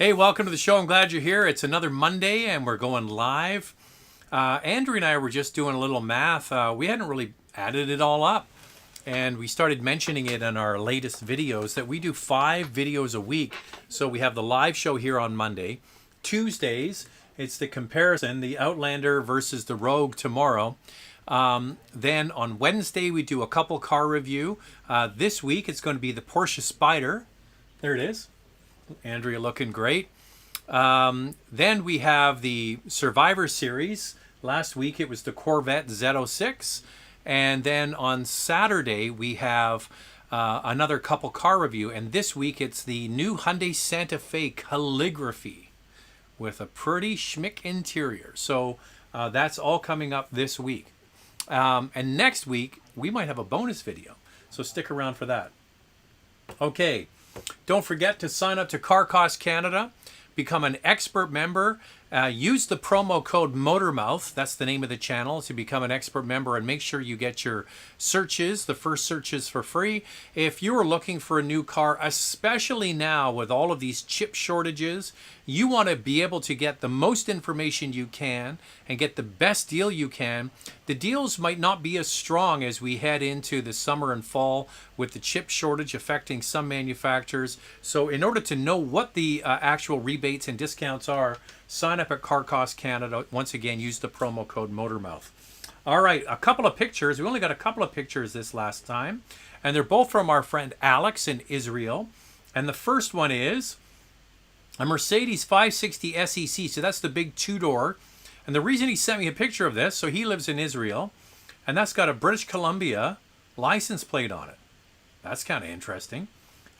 Hey, welcome to the show. I'm glad you're here. It's another Monday and we're going live. Andrew and I were just doing a little math. We hadn't really added it all up. And we started mentioning it in our latest videos that we do 5 videos a week. So we have the live show here on Monday. Tuesdays, it's the comparison, the Outlander versus the Rogue tomorrow. Then on Wednesday, we do a couple car review. This week, it's going to be the Porsche Spyder. There it is. Andrea looking great. Then we have the Survivor Series. Last week, it was the Corvette Z06. And then on Saturday, we have another couple car review. And this week, it's the new Hyundai Santa Fe Calligraphy with a pretty schmick interior. So that's all coming up this week. And next week, we might have a bonus video. So stick around for that. Okay. Don't forget to sign up to Car Cost Canada. Become an expert member. Use the promo code MOTORMOUTH. That's the name of the channel to become an expert member, and make sure you get your searches, the first searches, for free. If you are looking for a new car, especially now with all of these chip shortages, you want to be able to get the most information you can and get the best deal you can. The deals might not be as strong as we head into the summer and fall with the chip shortage affecting some manufacturers. So in order to know what the actual rebates and discounts are, sign up at Car Cost Canada. Once again, use the promo code MOTORMOUTH. All right, a couple of pictures. We only got a couple of pictures this last time, and they're both from our friend Alex in Israel. And the first one is a Mercedes 560 SEC. So that's the big two-door. And the reason he sent me a picture of this, so he lives in Israel, and that's got a British Columbia license plate on it. That's kind of interesting.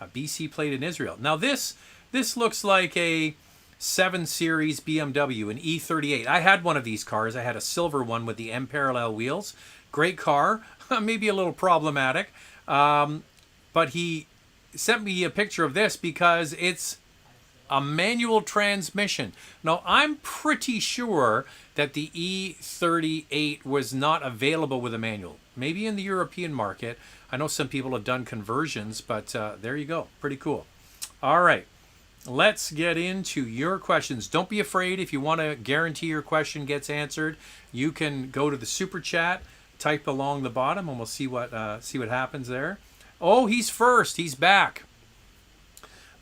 A BC plate in Israel. Now this looks like a 7 Series BMW, an E38. I had one of these cars. I had a silver one with the M parallel wheels. Great car, maybe a little problematic. But he sent me a picture of this because it's a manual transmission. Now, I'm pretty sure that the E38 was not available with a manual. Maybe in the European market. I know some people have done conversions, but there you go. Pretty cool. All right. Let's get into your questions. Don't be afraid. If you want to guarantee your question gets answered, you can go to the super chat, type along the bottom, and we'll see what happens there. Oh, he's first. He's back.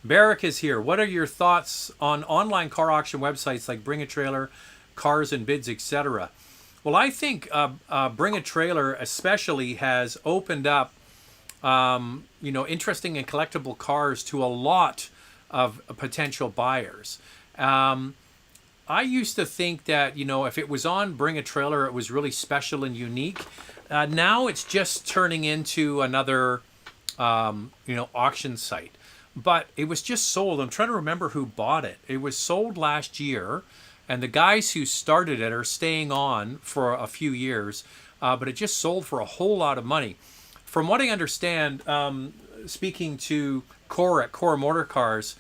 Barrick is here. What are your thoughts on online car auction websites like Bring a Trailer, Cars and Bids, etc.? Well, I think Bring a Trailer especially has opened up, interesting and collectible cars to a lot of potential buyers. I used to think that, if it was on Bring a Trailer, it was really special and unique. Now it's just turning into another, auction site. But it was just sold. I'm trying to remember who bought it. It was sold last year, and the guys who started it are staying on for a few years, but it just sold for a whole lot of money. From what I understand, speaking to Core at Core Motor Cars,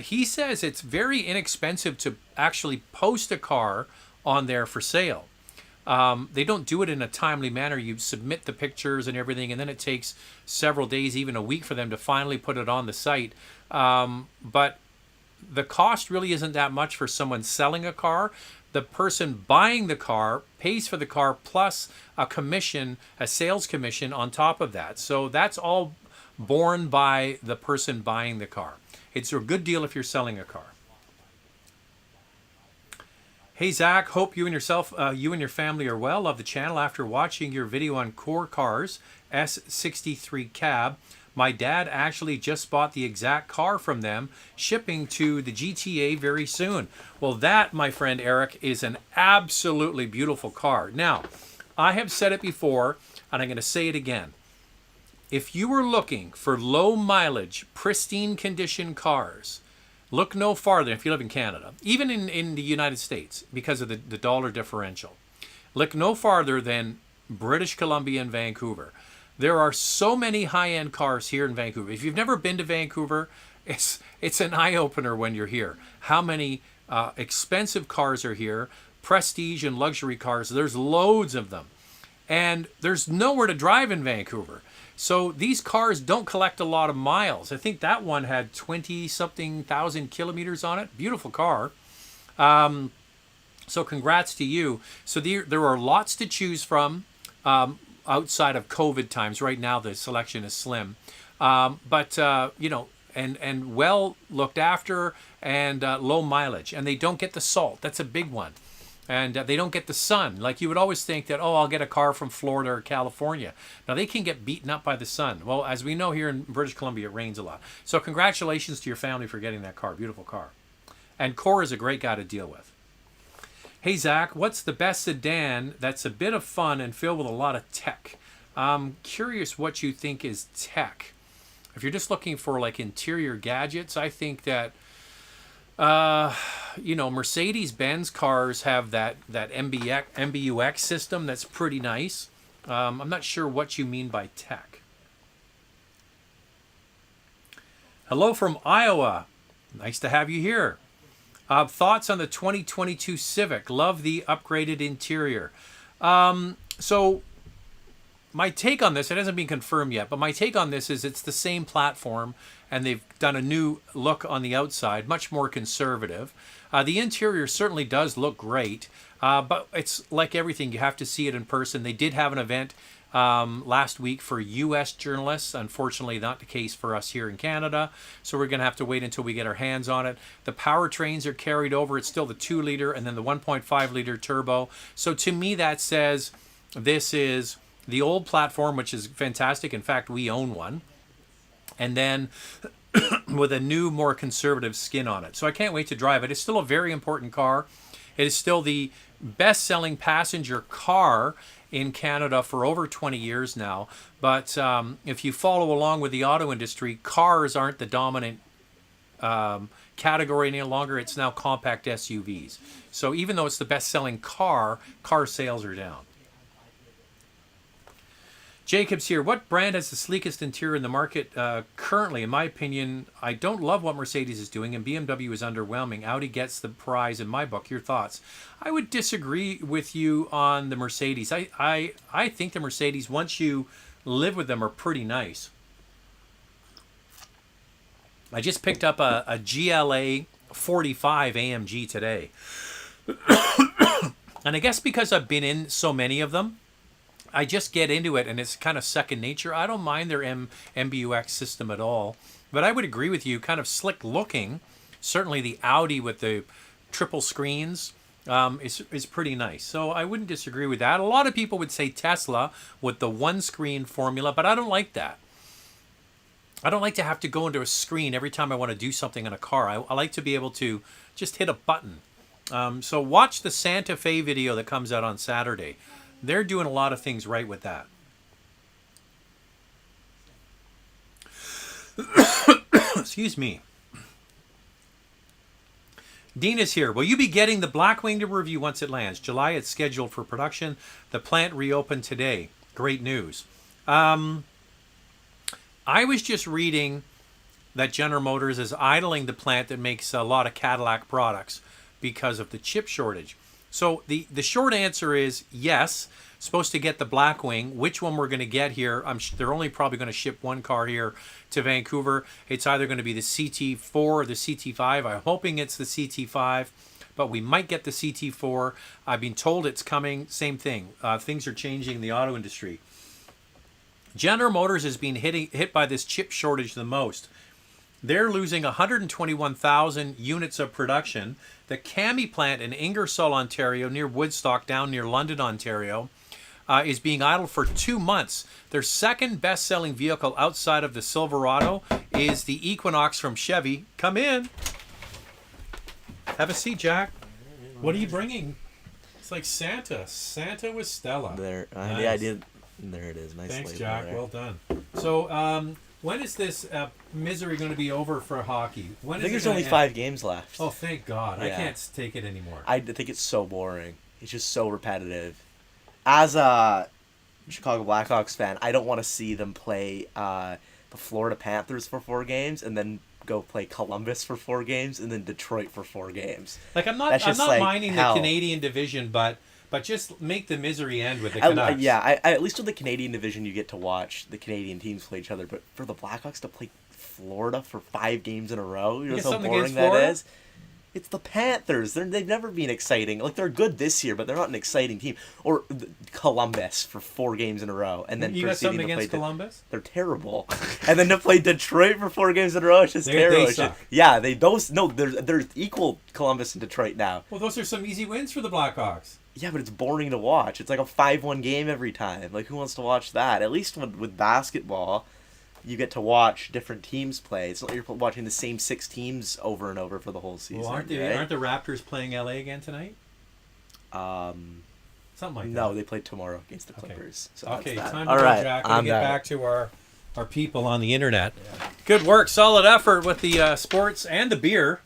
he says it's very inexpensive to actually post a car on there for sale. They don't do it in a timely manner. You submit the pictures and everything, and then it takes several days, even a week, for them to finally put it on the site. But the cost really isn't that much for someone selling a car. The person buying the car pays for the car plus a commission, a sales commission on top of that. So that's all borne by the person buying the car. It's a good deal if you're selling a car. Hey Zach, hope you and your family are well. Love the channel. After watching your video on Core Cars S63 cab, my dad actually just bought the exact car from them, shipping to the GTA very soon. Well, that, my friend Eric, is an absolutely beautiful car. Now, I have said it before, and I'm going to say it again. If you are looking for low mileage, pristine condition cars, look no farther if you live in Canada, even in the United States, because of the dollar differential. Look no farther than British Columbia and Vancouver. There are so many high-end cars here in Vancouver. If you've never been to Vancouver, it's an eye-opener when you're here. How many expensive cars are here, prestige and luxury cars. There's loads of them. And there's nowhere to drive in Vancouver. So these cars don't collect a lot of miles. I think that one had 20-something thousand kilometers on it. Beautiful car. So congrats to you. So there are lots to choose from outside of COVID times. Right now, the selection is slim. But and well looked after and low mileage. And they don't get the salt. That's a big one. And they don't get the sun. Like you would always think that, I'll get a car from Florida or California. Now, they can get beaten up by the sun. Well, as we know here in British Columbia, it rains a lot. So congratulations to your family for getting that car. Beautiful car. And Core is a great guy to deal with. Hey, Zach, what's the best sedan that's a bit of fun and filled with a lot of tech? I'm curious what you think is tech. If you're just looking for like interior gadgets, I think that Mercedes-Benz cars have that Bmw X system that's pretty nice. I'm not sure what you mean by tech. Hello from Iowa. Nice to have you here. Thoughts on the 2022 Civic? Love the upgraded interior. So my take on this, it hasn't been confirmed yet, but my take on this is it's the same platform and they've done a new look on the outside, much more conservative. The interior certainly does look great, but it's like everything, you have to see it in person. They did have an event last week for U.S. journalists. Unfortunately, not the case for us here in Canada, so we're going to have to wait until we get our hands on it. The powertrains are carried over. It's still the 2-liter and then the 1.5-liter turbo. So to me, that says this is the old platform, which is fantastic. In fact, we own one. And then with a new, more conservative skin on it. So I can't wait to drive it. It's still a very important car. It is still the best-selling passenger car in Canada for over 20 years now. But if you follow along with the auto industry, cars aren't the dominant category any longer. It's now compact SUVs. So even though it's the best-selling car sales are down. Jacob's here. What brand has the sleekest interior in the market currently? In my opinion, I don't love what Mercedes is doing, and BMW is underwhelming. Audi gets the prize in my book. Your thoughts? I would disagree with you on the Mercedes. I think the Mercedes, once you live with them, are pretty nice. I just picked up a GLA 45 AMG today. And I guess because I've been in so many of them, I just get into it, and it's kind of second nature. I don't mind their MBUX system at all. But I would agree with you, kind of slick looking. Certainly the Audi with the triple screens is pretty nice. So I wouldn't disagree with that. A lot of people would say Tesla with the one-screen formula, but I don't like that. I don't like to have to go into a screen every time I want to do something in a car. I like to be able to just hit a button. So watch the Santa Fe video that comes out on Saturday. They're doing a lot of things right with that. Excuse me. Dean is here. Will you be getting the Blackwing to review once it lands? July, it's scheduled for production. The plant reopened today. Great news. I was just reading that General Motors is idling the plant that makes a lot of Cadillac products because of the chip shortage. So the short answer is yes. Supposed to get the Blackwing. Which one we're going to get here? They're only probably going to ship one car here to Vancouver. It's either going to be the CT4 or the CT5. I'm hoping it's the CT5, but we might get the CT4. I've been told it's coming. Same thing. Things are changing in the auto industry. General Motors has been hit by this chip shortage the most. They're losing 121,000 units of production. The Cami plant in Ingersoll, Ontario, near Woodstock, down near London, Ontario, is being idled for 2 months. Their second best-selling vehicle outside of the Silverado is the Equinox from Chevy. Come in. Have a seat, Jack. What are you bringing? It's like Santa. Santa with Stella. There, nice. Yeah, I did. There it is. Nice. Thanks, label Jack. there. Well done. So, when is this misery going to be over for hockey? I think there's only 5 games left. Oh, thank God. Yeah. I can't take it anymore. I think it's so boring. It's just so repetitive. As a Chicago Blackhawks fan, I don't want to see them play the Florida Panthers for 4 games and then go play Columbus for 4 games and then Detroit for 4 games. Like I'm not like minding hell. the Canadian division, but But just make the misery end with the I, Canucks. at least with the Canadian division, you get to watch the Canadian teams play each other. But for the Blackhawks to play Florida for 5 games in a row, you know how boring that is? It's the Panthers. They've never been exciting. Like, they're good this year, but they're not an exciting team. Or Columbus for 4 games in a row, and then you got something against Columbus? They're terrible. And then to play Detroit for 4 games in a row, it's just terrible. They suck. Yeah, they're equal Columbus and Detroit now. Well, those are some easy wins for the Blackhawks. Yeah, but it's boring to watch. It's like a 5-1 game every time. Like, who wants to watch that? At least with basketball, you get to watch different teams play. It's not like you're watching the same 6 teams over and over for the whole season. Well, aren't the Raptors playing LA again tonight? Something like that. No, they play tomorrow against the Clippers. So okay, time to All go, right, Jack. We're get back to our people on the internet. Yeah. Good work. Solid effort with the sports and the beer,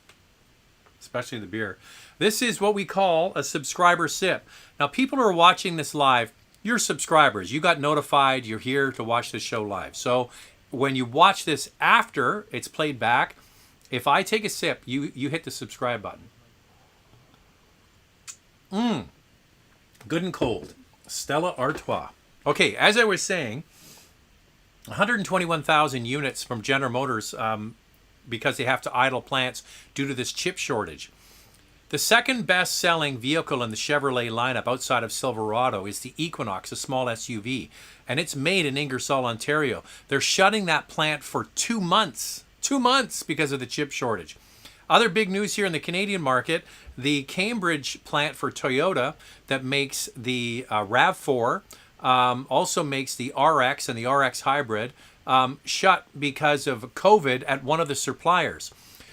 especially the beer. This is what we call a subscriber sip. Now, people who are watching this live, you're subscribers. You got notified. You're here to watch the show live. So when you watch this after it's played back, if I take a sip, you hit the subscribe button. Good and cold. Stella Artois. Okay, as I was saying, 121,000 units from General Motors because they have to idle plants due to this chip shortage. The second best-selling vehicle in the Chevrolet lineup outside of Silverado is the Equinox, a small SUV, and it's made in Ingersoll, Ontario. They're shutting that plant for 2 months. 2 months because of the chip shortage. Other big news here in the Canadian market, the Cambridge plant for Toyota that makes the RAV4, also makes the RX and the RX Hybrid, shut because of COVID at one of the suppliers.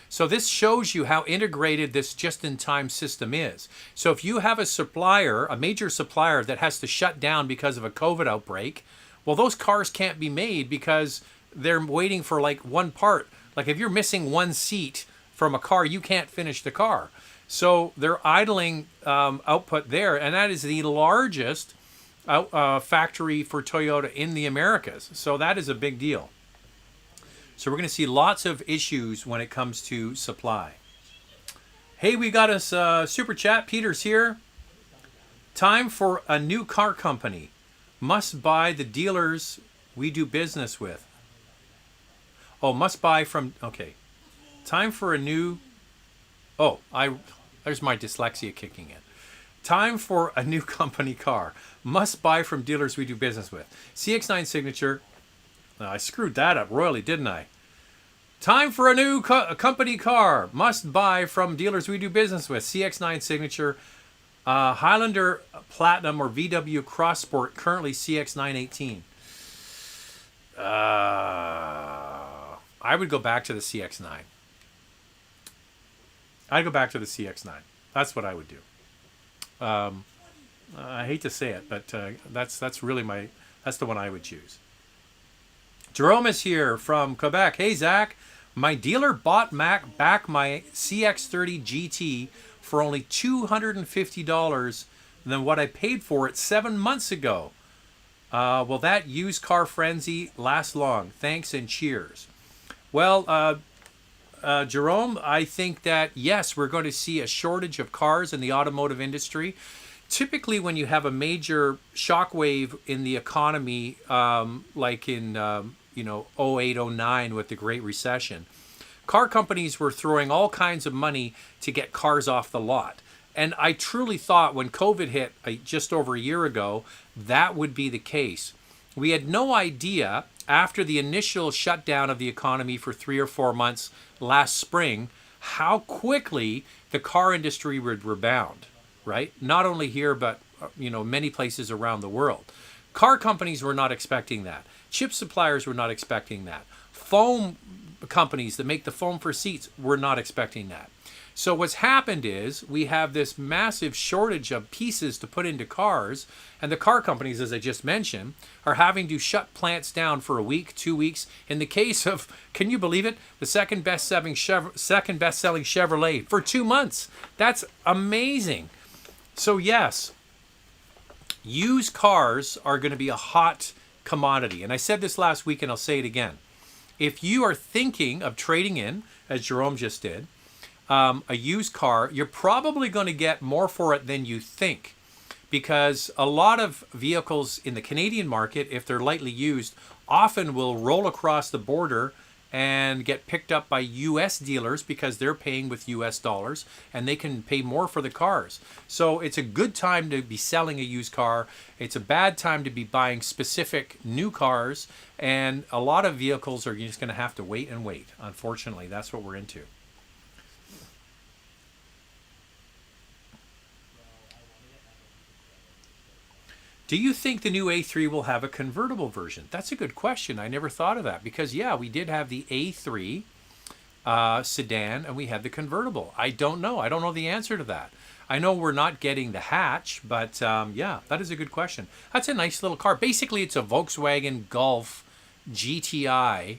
So this shows you how integrated this just-in-time system is. So if you have a supplier, a major supplier that has to shut down because of a COVID outbreak, well, those cars can't be made because they're waiting for like one part. Like if you're missing one seat from a car, you can't finish the car. So they're idling output there, and that is the largest factory for Toyota in the Americas. So that is a big deal. So we're going to see lots of issues when it comes to supply. Hey, we got us super chat. Peter's here. Time for a new car company. Must buy the dealers we do business with. Oh, must buy from... Okay. Time for a new... Oh, there's my dyslexia kicking in. Time for a new company car. Must buy from dealers we do business with. CX-9 signature... I screwed that up royally, didn't I? Time for a new company car. Must buy from dealers we do business with. CX-9 signature. Highlander Platinum or VW Cross Sport. Currently CX-918. I would go back to the CX-9. I'd go back to the CX-9. That's what I would do. I hate to say it, but that's really that's the one I would choose. Jerome is here from Quebec. Hey, Zach. My dealer bought back my CX-30 GT for only $250 than what I paid for it 7 months ago. Will that used car frenzy last long? Thanks and cheers. Well, Jerome, I think that, yes, we're going to see a shortage of cars in the automotive industry. Typically, when you have a major shockwave in the economy, like in 08, 09 with the Great Recession, car companies were throwing all kinds of money to get cars off the lot. And I truly thought when COVID hit just over a year ago, that would be the case. We had no idea after the initial shutdown of the economy for 3 or 4 months last spring, how quickly the car industry would rebound, right? Not only here, but many places around the world. Car companies were not expecting that. Chip suppliers were not expecting that. Foam companies that make the foam for seats were not expecting that. So what's happened is we have this massive shortage of pieces to put into cars, and the car companies, as I just mentioned, are having to shut plants down for a week, 2 weeks. In the case of, can you believe it, the second best-selling Chevrolet for 2 months. That's amazing. So yes, used cars are going to be a hot commodity. And I said this last week and I'll say it again. If you are thinking of trading in, as Jerome just did, a used car, you're probably going to get more for it than you think. because a lot of vehicles in the Canadian market, if they're lightly used, often will roll across the border and get picked up by US dealers because they're paying with US dollars and they can pay more for the cars. So it's a good time to be selling a used car. It's a bad time to be buying specific new cars, and a lot of vehicles are just going to have to wait and wait. Unfortunately, that's what we're into. Do you think the new A3 will have a convertible version? That's a good question. I never thought of that because, yeah, we did have the A3 sedan and we had the convertible. I don't know. I don't know the answer to that. I know we're not getting the hatch, but yeah, that is a good question. That's a nice little car. Basically, it's a Volkswagen Golf GTI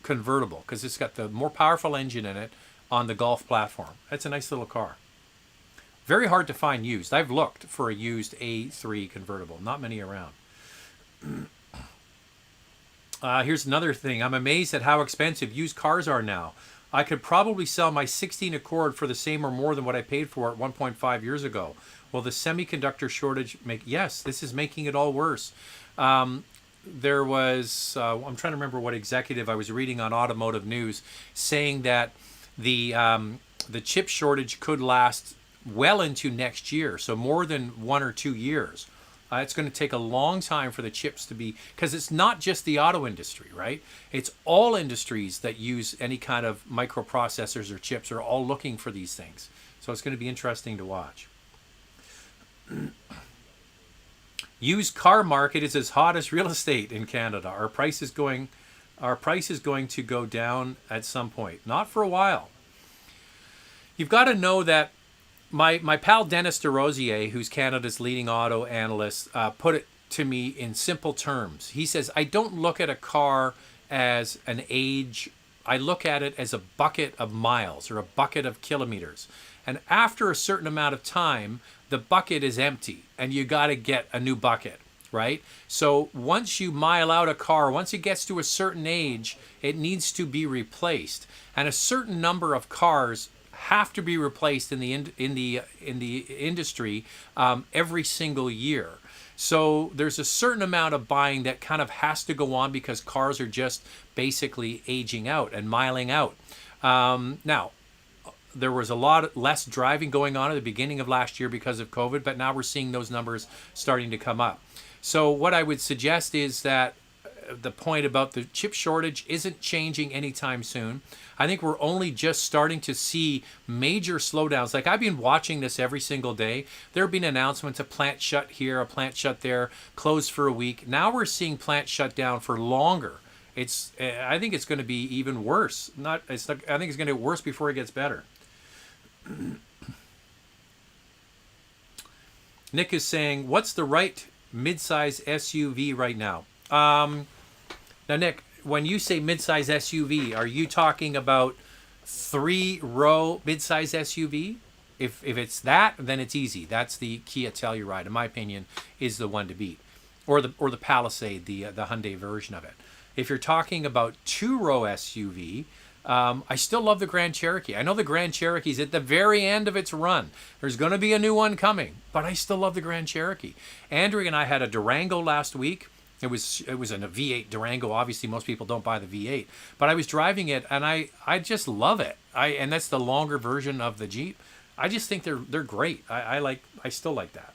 convertible because it's got the more powerful engine in it on the Golf platform. That's a nice little car. Very hard to find used. I've looked for a used A3 convertible. Not many around. Here's another thing. I'm amazed at how expensive used cars are now. I could probably sell my 16 Accord for the same or more than what I paid for it 1.5 years ago. Will the semiconductor shortage make... Yes, this is making it all worse. There was... I'm trying to remember what executive I was reading on Automotive News saying that the chip shortage could last well into next year, so more than 1 or 2 years. It's going to take a long time for the chips to be, because it's not just the auto industry, right? It's all industries that use any kind of microprocessors or chips are all looking for these things. So it's going to be interesting to watch. Used car market is as hot as real estate in Canada. Our price is going to go down at some point. Not for a while. You've got to know that my pal Dennis DeRosier, who's Canada's leading auto analyst, put it to me in simple terms. He says, I don't look at a car as an age. I look at it as a bucket of miles or a bucket of kilometers. And after a certain amount of time, the bucket is empty and you got to get a new bucket, right? So once you mile out a car, once it gets to a certain age, it needs to be replaced. And a certain number of cars have to be replaced in the industry every single year. So there's a certain amount of buying that kind of has to go on because cars are just basically aging out and miling out. Now, there was a lot less driving going on at the beginning of last year because of COVID, but now we're seeing those numbers starting to come up. So what I would suggest is that the point about the chip shortage isn't changing anytime soon. I think we're only just starting to see major slowdowns. Like I've been watching this every single day. There have been announcements, a plant shut here, a plant shut there, closed for a week. Now we're seeing plants shut down for longer. I think it's going to be even worse. I think it's going to get worse before it gets better. Nick is saying, what's the right midsize SUV right now? Now, Nick, when you say midsize SUV, are you talking about 3-row midsize SUV? If it's that, then it's easy. That's the Kia Telluride, in my opinion, is the one to beat, or the Palisade, the Hyundai version of it. If you're talking about 2-row SUV, I still love the Grand Cherokee. I know the Grand Cherokee's at the very end of its run. There's going to be a new one coming, but I still love the Grand Cherokee. Andrew and I had a Durango last week. It was in a V8 Durango. Obviously, most people don't buy the V8, but I was driving it and I just love it. And that's the longer version of the Jeep. I just think they're great. I still like that.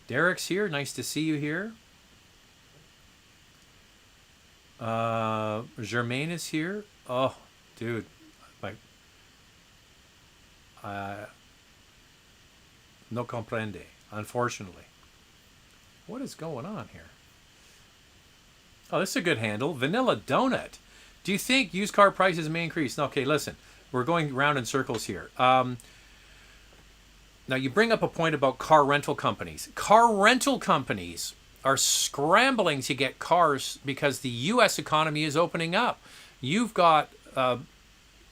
Derek's here. Nice to see you here. Germaine is here. Oh, dude, no comprende, unfortunately. What is going on here? Oh, this is a good handle. Vanilla Donut. Do you think used car prices may increase? Okay, listen, we're going round in circles here. Now, you bring up a point about car rental companies. Car rental companies are scrambling to get cars because the U.S. economy is opening up. You've got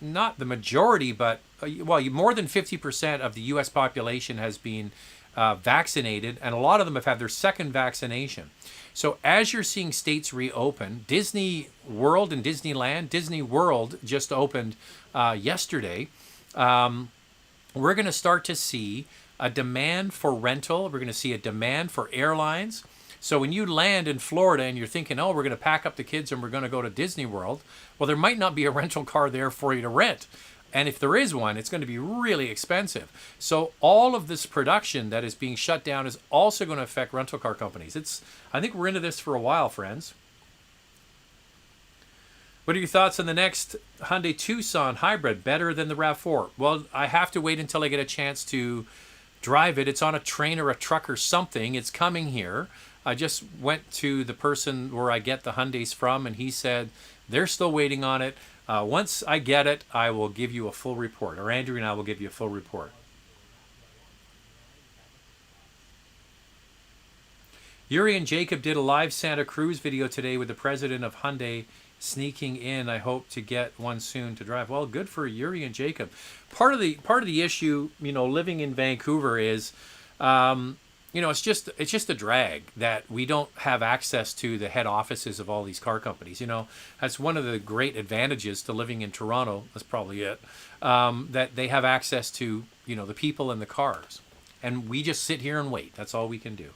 not the majority, but more than 50% of the U.S. population has been vaccinated, and a lot of them have had their second vaccination. So as you're seeing states reopen, Disney World and Disneyland, Disney World just opened yesterday. We're going to start to see a demand for rental. We're going to see a demand for airlines. So when you land in Florida and you're thinking, oh, we're going to pack up the kids and we're going to go to Disney World, well, there might not be a rental car there for you to rent. And if there is one, it's going to be really expensive. So all of this production that is being shut down is also going to affect rental car companies. I think we're into this for a while, friends. What are your thoughts on the next Hyundai Tucson hybrid? Better than the RAV4? Well, I have to wait until I get a chance to drive it. It's on a train or a truck or something. It's coming here. I just went to the person where I get the Hyundais from, and he said they're still waiting on it. Once I get it, I will give you a full report, or Andrew and I will give you a full report. Yuri and Jacob did a live Santa Cruz video today with the president of Hyundai sneaking in. I hope to get one soon to drive. Well, good for Yuri and Jacob. Part of the issue, living in Vancouver is, it's just a drag that we don't have access to the head offices of all these car companies. That's one of the great advantages to living in Toronto. That's probably it. That they have access to, the people and the cars. And we just sit here and wait. That's all we can do.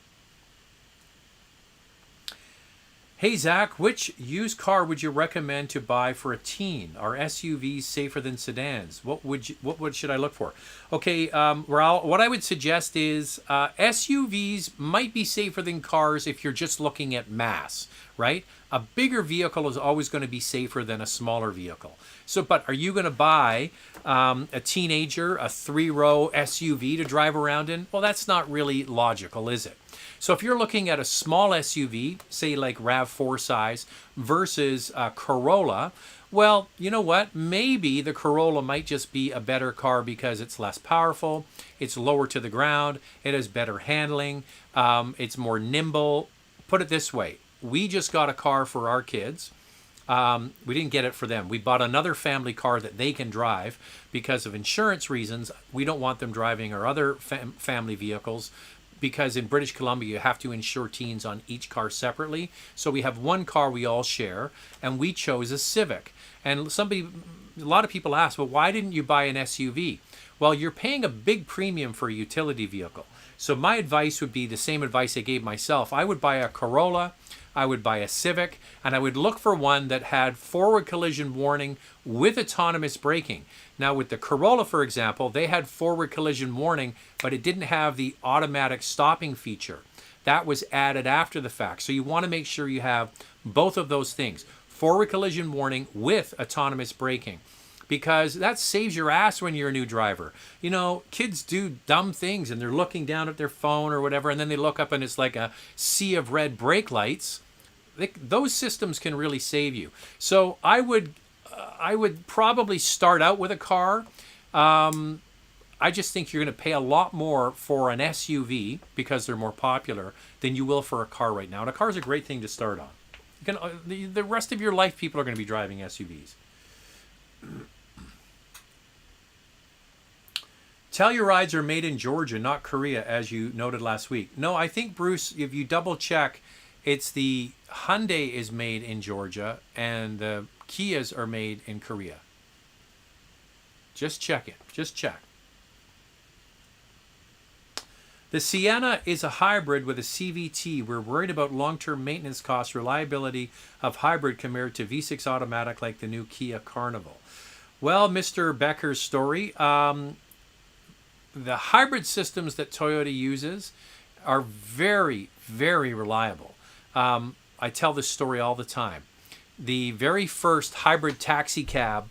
Hey, Zach, which used car would you recommend to buy for a teen? Are SUVs safer than sedans? What should I look for? Okay, Raul, what I would suggest is SUVs might be safer than cars if you're just looking at mass, right? A bigger vehicle is always going to be safer than a smaller vehicle. So, but are you going to buy a teenager a 3-row SUV to drive around in? Well, that's not really logical, is it? So if you're looking at a small SUV, say like RAV4 size versus a Corolla, well, you know what? Maybe the Corolla might just be a better car because it's less powerful, it's lower to the ground, it has better handling, it's more nimble. Put it this way, we just got a car for our kids. We didn't get it for them. We bought another family car that they can drive because of insurance reasons. We don't want them driving our other family vehicles, because in British Columbia, you have to insure teens on each car separately. So we have one car we all share, and we chose a Civic. And a lot of people ask, well, why didn't you buy an SUV? Well, you're paying a big premium for a utility vehicle. So my advice would be the same advice I gave myself. I would buy a Corolla, I would buy a Civic, and I would look for one that had forward collision warning with autonomous braking. Now with the Corolla, for example, they had forward collision warning, but it didn't have the automatic stopping feature. That was added after the fact. So you want to make sure you have both of those things. Forward collision warning with autonomous braking, because that saves your ass when you're a new driver. Kids do dumb things and they're looking down at their phone or whatever, and then they look up and it's like a sea of red brake lights. Those systems can really save you. So I would probably start out with a car. I just think you're going to pay a lot more for an SUV because they're more popular than you will for a car right now. And a car is a great thing to start on. The rest of your life, people are going to be driving SUVs. Tellurides are made in Georgia, not Korea, as you noted last week. No, I think, Bruce, if you double check, it's the Hyundai is made in Georgia and the Kias are made in Korea. Just check it. Just check. The Sienna is a hybrid with a CVT. We're worried about long-term maintenance costs, reliability of hybrid compared to V6 automatic like the new Kia Carnival. Well, Mr. Becker's story, the hybrid systems that Toyota uses are very, very reliable. I tell this story all the time. The very first hybrid taxi cab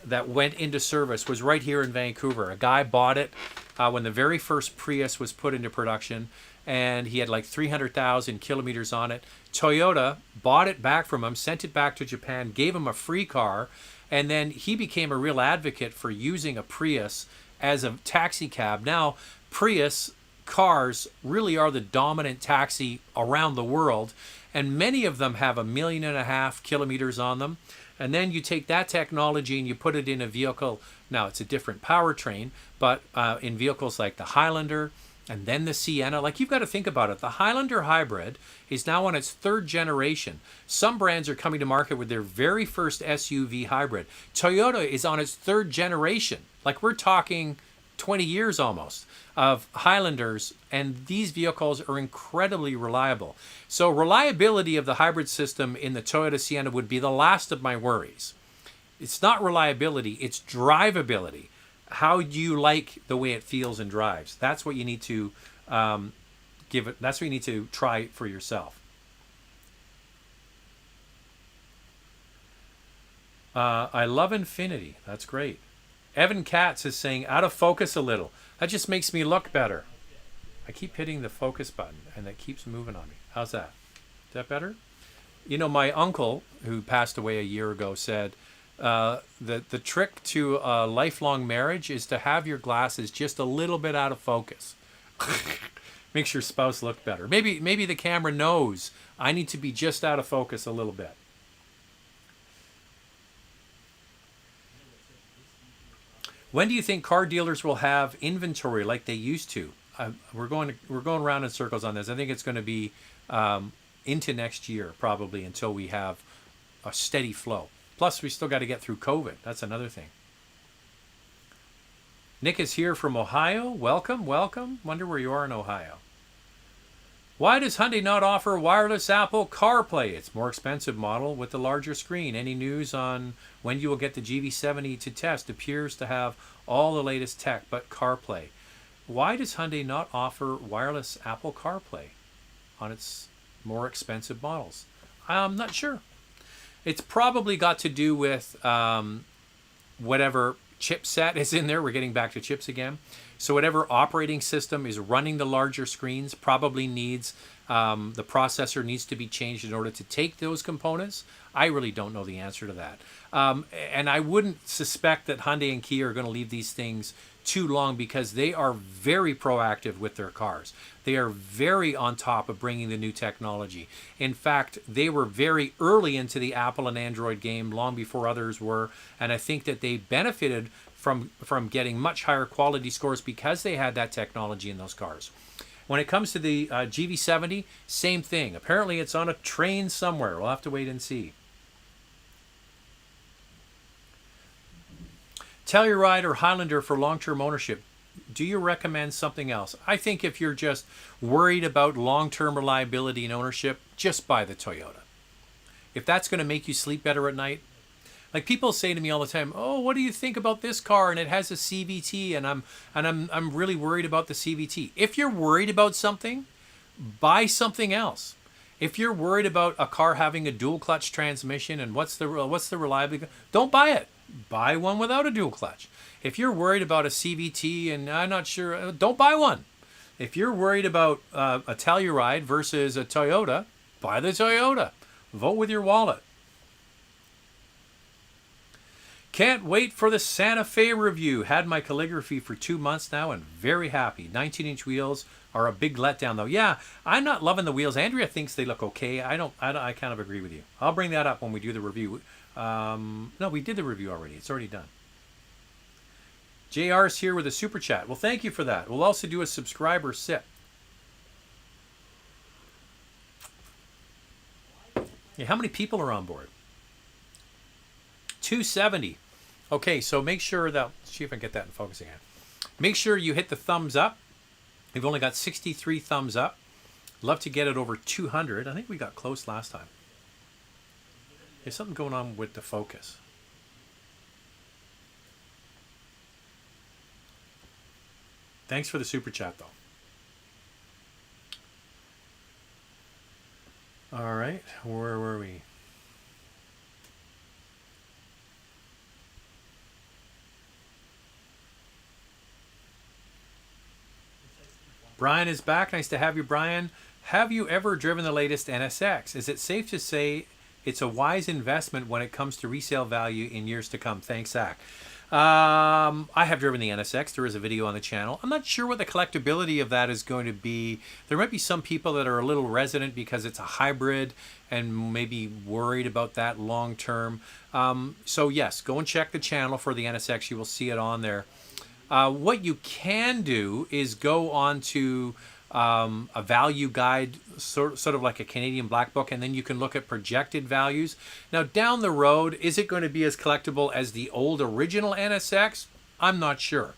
that went into service was right here in Vancouver. A guy bought it when the very first Prius was put into production, and he had like 300,000 kilometers on it. Toyota bought it back from him, sent it back to Japan, gave him a free car, and then he became a real advocate for using a Prius as a taxi cab. Now, Prius cars really are the dominant taxi around the world, and many of them have 1.5 million kilometers on them. And then you take that technology and you put it in a vehicle. Now, it's a different powertrain, but in vehicles like the Highlander and then the Sienna, like, you've got to think about it. The Highlander hybrid is now on its third generation. Some brands are coming to market with their very first SUV hybrid. Toyota is on its third generation. Like, we're talking 20 years almost of Highlanders, and these vehicles are incredibly reliable. So reliability of the hybrid system in the Toyota Sienna would be the last of my worries. It's not reliability, it's drivability. How do you like the way it feels and drives? That's what you need to give it. That's what you need to try for yourself. I love Infiniti. That's great. Evan Katz is saying, out of focus a little. That just makes me look better. I keep hitting the focus button, and that keeps moving on me. How's that? Is that better? You know, my uncle, who passed away a year ago, said that the trick to a lifelong marriage is to have your glasses just a little bit out of focus. Makes your spouse look better. Maybe the camera knows I need to be just out of focus a little bit. When do you think car dealers will have inventory like they used to? We're going around in circles on this. I think it's going to be into next year probably until we have a steady flow. Plus, we still got to get through COVID. That's another thing. Nick is here from Ohio. Welcome, welcome. Wonder where you are in Ohio. Why does Hyundai not offer wireless Apple CarPlay? It's more expensive model with the larger screen. Any news on when you will get the GV70 to test? Appears to have all the latest tech, but CarPlay. Why does Hyundai not offer wireless Apple CarPlay on its more expensive models? I'm not sure. It's probably got to do with whatever chipset is in there. We're getting back to chips again. So whatever operating system is running the larger screens probably needs, the processor needs to be changed in order to take those components. I really don't know the answer to that. And I wouldn't suspect that Hyundai and Kia are going to leave these things too long because they are very proactive with their cars. They are very on top of bringing the new technology. In fact, they were very early into the Apple and Android game long before others were. And I think that they benefited from getting much higher quality scores because they had that technology in those cars. When it comes to the GV70, same thing. Apparently it's on a train somewhere. We'll have to wait and see. Telluride or Highlander for long-term ownership. Do you recommend something else? I think if you're just worried about long-term reliability and ownership, just buy the Toyota. If that's going to make you sleep better at night, like people say to me all the time, "Oh, what do you think about this car? And it has a CVT, and I'm really worried about the CVT." If you're worried about something, buy something else. If you're worried about a car having a dual clutch transmission and what's the reliability, don't buy it. Buy one without a dual clutch. If you're worried about a CVT and I'm not sure, don't buy one. If you're worried about a Telluride versus a Toyota, buy the Toyota. Vote with your wallet. Can't wait for the Santa Fe review. Had my calligraphy for 2 months now and very happy. 19-inch wheels are a big letdown though. Yeah, I'm not loving the wheels. Andrea thinks they look okay. I kind of agree with you. I'll bring that up when we do the review. No, we did the review already. It's already done. JR's here with a super chat. Well, thank you for that. We'll also do a subscriber sip. Yeah, how many people are on board? 270. Okay, so make sure that, see if I can get that in focus again. Make sure you hit the thumbs up. We've only got 63 thumbs up. Love to get it over 200. I think we got close last time. There's something going on with the focus. Thanks for the super chat, though. All right, where were we? Brian is back. Nice to have you, Brian. Have you ever driven the latest NSX? Is it safe to say it's a wise investment when it comes to resale value in years to come? Thanks, Zach. I have driven the NSX. There is a video on the channel. I'm not sure what the collectability of that is going to be. There might be some people that are a little reticent because it's a hybrid and maybe worried about that long term. So yes, go and check the channel for the NSX. You will see it on there. What you can do is go on to a value guide, sort of like a Canadian Black Book, and then you can look at projected values. Now, down the road, is it going to be as collectible as the old original NSX? I'm not sure.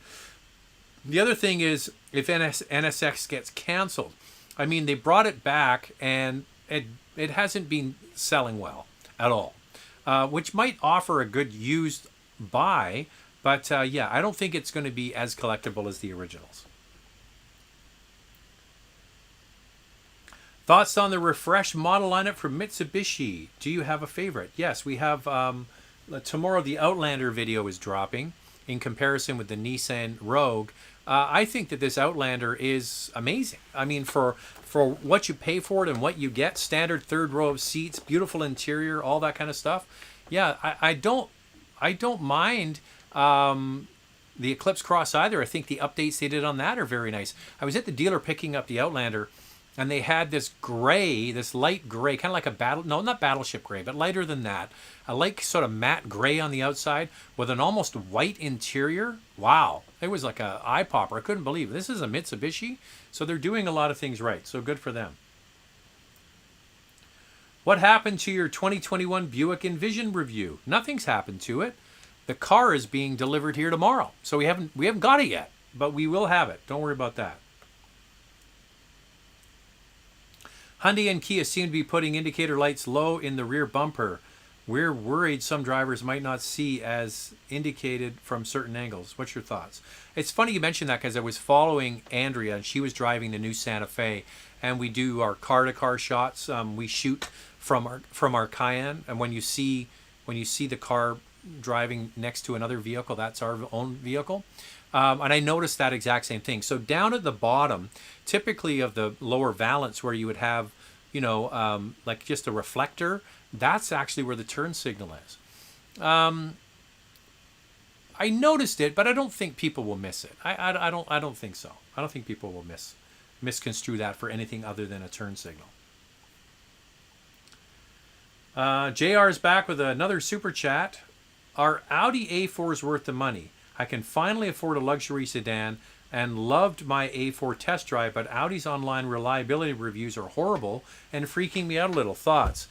The other thing is if NSX gets canceled. I mean, they brought it back and it hasn't been selling well at all, which might offer a good used buy. But yeah, I don't think it's going to be as collectible as the originals. Thoughts on the refreshed model lineup from Mitsubishi? Do you have a favorite? Yes, we have. Tomorrow the Outlander video is dropping in comparison with the Nissan Rogue. I think that this Outlander is amazing. I mean, for what you pay for it and what you get, standard third row of seats, beautiful interior, all that kind of stuff. Yeah, I don't mind the Eclipse Cross either. I think the updates they did on that are very nice. I was at the dealer picking up the Outlander, and they had this gray, this light gray, kind of like a not battleship gray, but lighter than that. A light sort of matte gray on the outside with an almost white interior. Wow. It was like a eye popper. I couldn't believe it. This is a Mitsubishi, so they're doing a lot of things right. So good for them. What happened to your 2021 Buick Envision review? Nothing's happened to it. The car is being delivered here tomorrow. So we haven't got it yet, but we will have it. Don't worry about that. Hyundai and Kia seem to be putting indicator lights low in the rear bumper. We're worried some drivers might not see as indicated from certain angles. What's your thoughts? It's funny you mentioned that because I was following Andrea and she was driving the new Santa Fe, and we do our car-to-car shots. We shoot from our Cayenne, and when you see the car driving next to another vehicle, that's our own vehicle. And I noticed that exact same thing. So down at the bottom, typically of the lower valance where you would have, like just a reflector, that's actually where the turn signal is. I noticed it, but I don't think people will miss it. I don't think so. I don't think people will misconstrue that for anything other than a turn signal. JR is back with another super chat. Are Audi A4s worth the money? I can finally afford a luxury sedan and loved my A4 test drive, but Audi's online reliability reviews are horrible and freaking me out a little. Thoughts?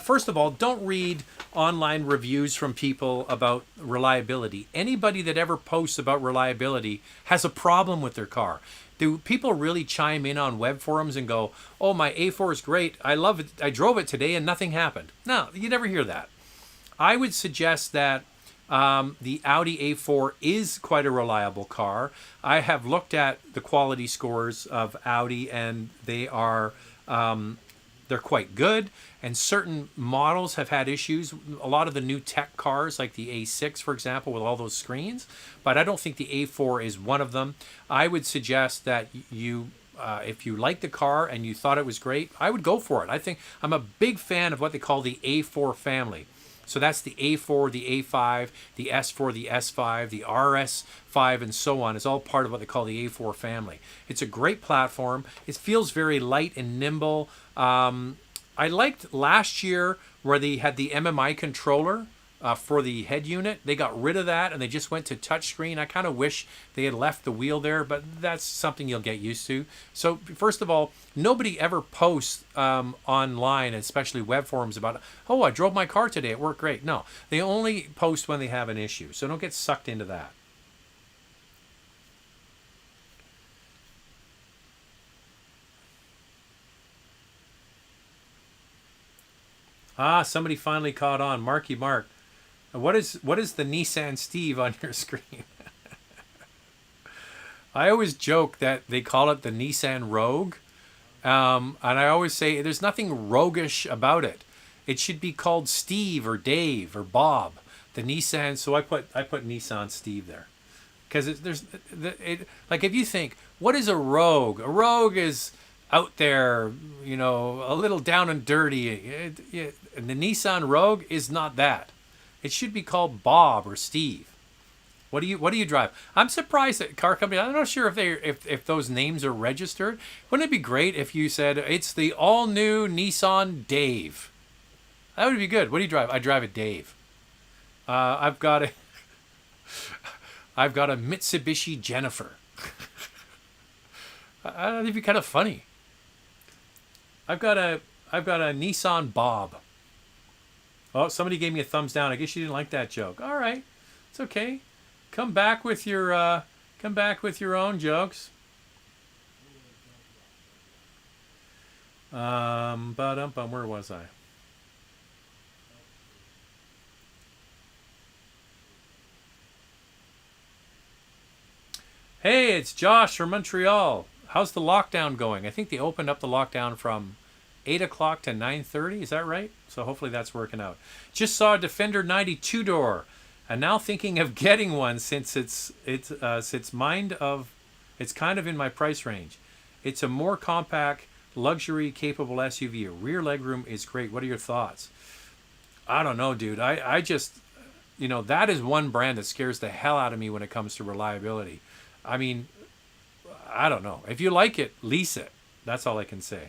First of all, don't read online reviews from people about reliability. Anybody that ever posts about reliability has a problem with their car. Do people really chime in on web forums and go, oh, my A4 is great, I love it, I drove it today and nothing happened? No, you never hear that. I would suggest that the Audi A4 is quite a reliable car. I have looked at the quality scores of Audi, and they are they're quite good. And certain models have had issues. A lot of the new tech cars, like the A6, for example, with all those screens. But I don't think the A4 is one of them. I would suggest that you, if you like the car and you thought it was great, I would go for it. I think I'm a big fan of what they call the A4 family. So that's the A4, the A5, the S4, the S5, the RS5, and so on. It's all part of what they call the A4 family. It's a great platform. It feels very light and nimble. I liked last year where they had the MMI controller for the head unit. They got rid of that and they just went to touchscreen. I kind of wish they had left the wheel there, but that's something you'll get used to. So first of all, nobody ever posts online, especially web forums, about, oh, I drove my car today, it worked great. No, they only post when they have an issue. So don't get sucked into that. Ah, somebody finally caught on. Marky Mark. What is the Nissan Steve on your screen? I always joke that they call it the Nissan Rogue. And I always say there's nothing roguish about it. It should be called Steve or Dave or Bob. The Nissan, so I put Nissan Steve there. Because like if you think, what is a Rogue? A Rogue is out there, a little down and dirty. And the Nissan Rogue is not that. It should be called Bob or Steve. What do you drive? I'm surprised that car company. I'm not sure if those names are registered. Wouldn't it be great if you said it's the all new Nissan Dave? That would be good. What do you drive? I drive a Dave. I've got a Mitsubishi Jennifer. That'd be kind of funny. I've got a Nissan Bob. Oh, somebody gave me a thumbs down. I guess you didn't like that joke. All right, it's okay. Come back with your Come back with your own jokes. Where was I? Hey, it's Josh from Montreal. How's the lockdown going? I think they opened up the lockdown from 8 o'clock to 9:30. Is that right? So hopefully that's working out. Just saw a Defender 92 door, and now thinking of getting one since it's kind of in my price range. It's a more compact, luxury capable SUV. Rear legroom is great. What are your thoughts? I don't know, dude. I just, that is one brand that scares the hell out of me when it comes to reliability. I mean, I don't know. If you like it, lease it. That's all I can say.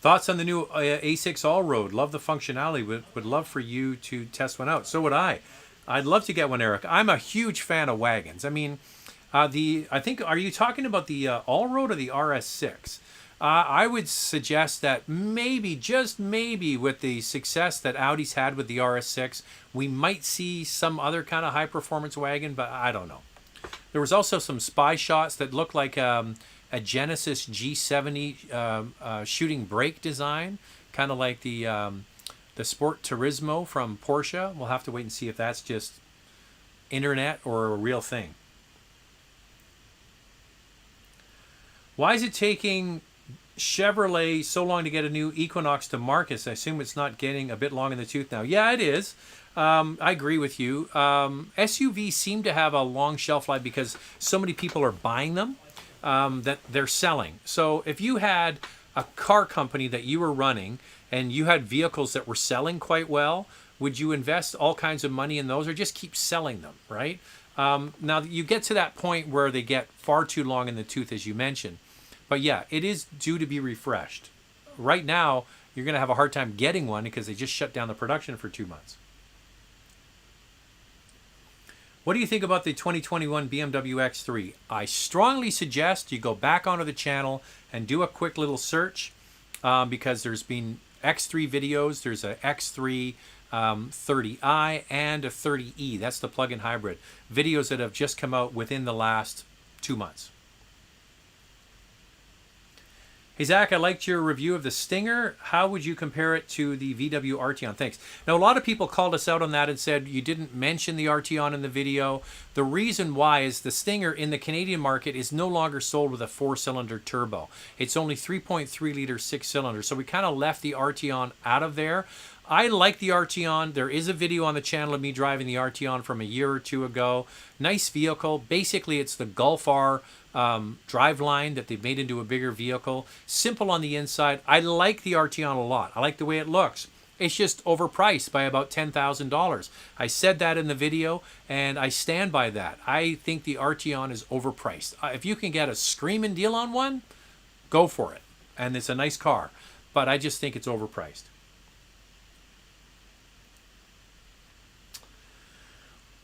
Thoughts on the new A6 All-Road? Love the functionality. Would love for you to test one out. So would I. I'd love to get one, Eric. I'm a huge fan of wagons. I mean, are you talking about the All-Road or the RS6? I would suggest that maybe, just maybe, with the success that Audi's had with the RS6, we might see some other kind of high-performance wagon, but I don't know. There was also some spy shots that looked like a Genesis G70 shooting brake design, kind of like the Sport Turismo from Porsche. We'll have to wait and see if that's just internet or a real thing. Why is it taking Chevrolet so long to get a new Equinox to market? I assume it's not getting a bit long in the tooth now. Yeah, it is. I agree with you. SUVs seem to have a long shelf life because so many people are buying them that they're selling. So if you had a car company that you were running and you had vehicles that were selling quite well, would you invest all kinds of money in those or just keep selling them, right? Now, you get to that point where they get far too long in the tooth, as you mentioned. But yeah, it is due to be refreshed. Right now, you're going to have a hard time getting one because they just shut down the production for 2 months. What do you think about the 2021 BMW X3? I strongly suggest you go back onto the channel and do a quick little search because there's been X3 videos. There's a X3 30i and a 30e. That's the plug-in hybrid. Videos that have just come out within the last 2 months. Hey, Zach, I liked your review of the Stinger. How would you compare it to the VW Arteon? Thanks. Now, a lot of people called us out on that and said you didn't mention the Arteon in the video. The reason why is the Stinger in the Canadian market is no longer sold with a 4-cylinder turbo. It's only 3.3-liter 6-cylinder. So we kind of left the Arteon out of there. I like the Arteon. There is a video on the channel of me driving the Arteon from a year or two ago. Nice vehicle. Basically, it's the Golf R driveline that they've made into a bigger vehicle. Simple on the inside. I like the Arteon a lot. I like the way it looks. It's just overpriced by about $10,000. I said that in the video, and I stand by that. I think the Arteon is overpriced. If you can get a screaming deal on one, go for it. And it's a nice car. But I just think it's overpriced.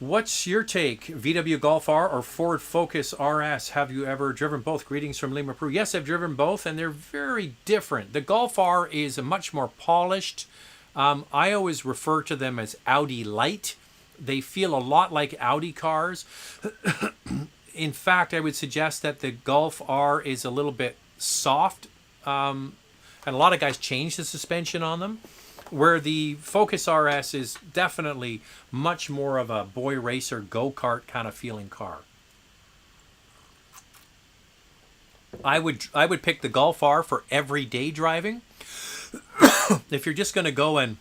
What's your take? VW Golf R or Ford Focus RS? Have you ever driven both? Greetings from Lima, Peru. Yes, I've driven both, and they're very different. The Golf R is a much more polished. I always refer to them as Audi Light. They feel a lot like Audi cars. In fact, I would suggest that the Golf R is a little bit soft, and a lot of guys change the suspension on them. Where the Focus RS is definitely much more of a boy racer, go-kart kind of feeling car. I would pick the Golf R for everyday driving. If you're just going to go and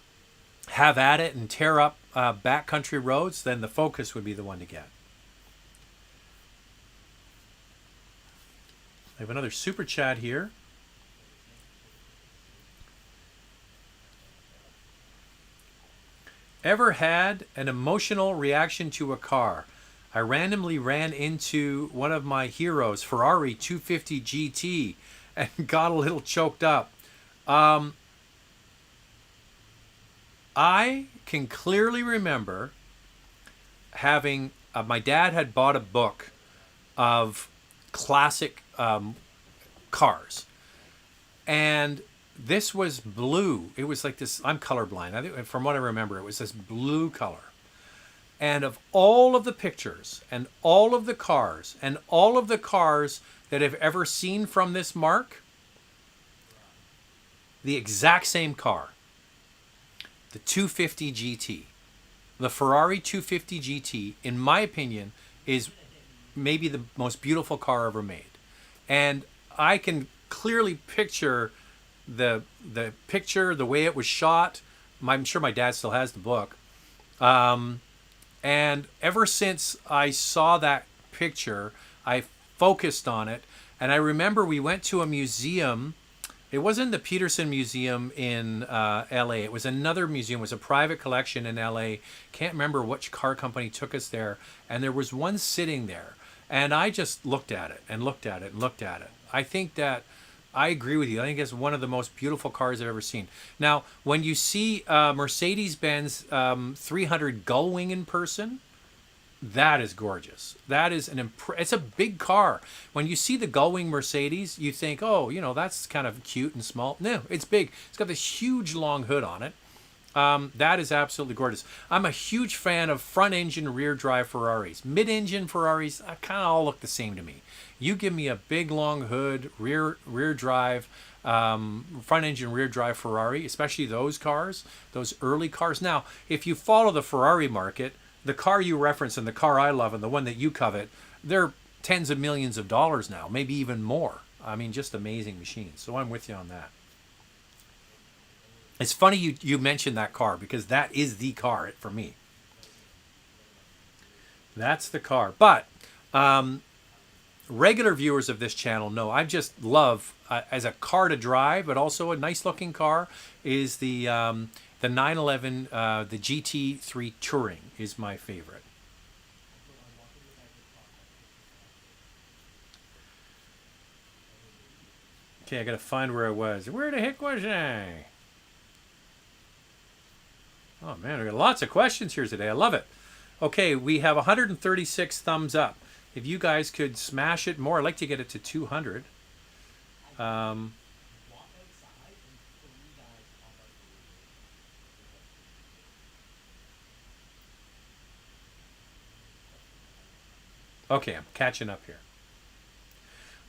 have at it and tear up backcountry roads, then the Focus would be the one to get. I have another super chat here. Ever had an emotional reaction to a car? I randomly ran into one of my heroes, Ferrari 250 GT, and got a little choked up. I can clearly remember having, my dad had bought a book of classic cars. And this was blue. It was like this, I'm colorblind. I think, from what I remember, it was this blue color. And of all of the pictures and all of the cars and all of the cars that I've ever seen from this mark, the exact same car, the 250 GT. The Ferrari 250 GT, in my opinion, is maybe the most beautiful car ever made. And I can clearly picture the picture, the way it was shot. I'm sure my dad still has the book. And ever since I saw that picture, I focused on it. And I remember we went to a museum. It wasn't the Peterson Museum in LA. It was another museum. It was a private collection in LA. Can't remember which car company took us there. And there was one sitting there. And I just looked at it and looked at it and looked at it. I think that I agree with you. I think it's one of the most beautiful cars I've ever seen. Now, when you see Mercedes-Benz 300 Gullwing in person, that is gorgeous. That is it's a big car. When you see the Gullwing Mercedes, you think, oh, you know, that's kind of cute and small. No, it's big. It's got this huge long hood on it. That is absolutely gorgeous. I'm a huge fan of front engine, rear drive Ferraris. Mid-engine Ferraris, kind of all look the same to me. You give me a big long hood, rear drive, front engine, rear drive Ferrari, especially those cars, those early cars. Now, if you follow the Ferrari market, the car you reference and the car I love and the one that you covet, they're tens of millions of dollars now, maybe even more. I mean, just amazing machines. So I'm with you on that. It's funny you mentioned that car because that is the car for me. That's the car. But regular viewers of this channel know I just love, as a car to drive, but also a nice looking car, is the 911, the GT3 Touring is my favorite. Okay, I gotta find where I was. Where the heck was I? Oh man, we got lots of questions here today. I love it. Okay, we have 136 thumbs up. If you guys could smash it more, I'd like to get it to 200. Okay, I'm catching up here.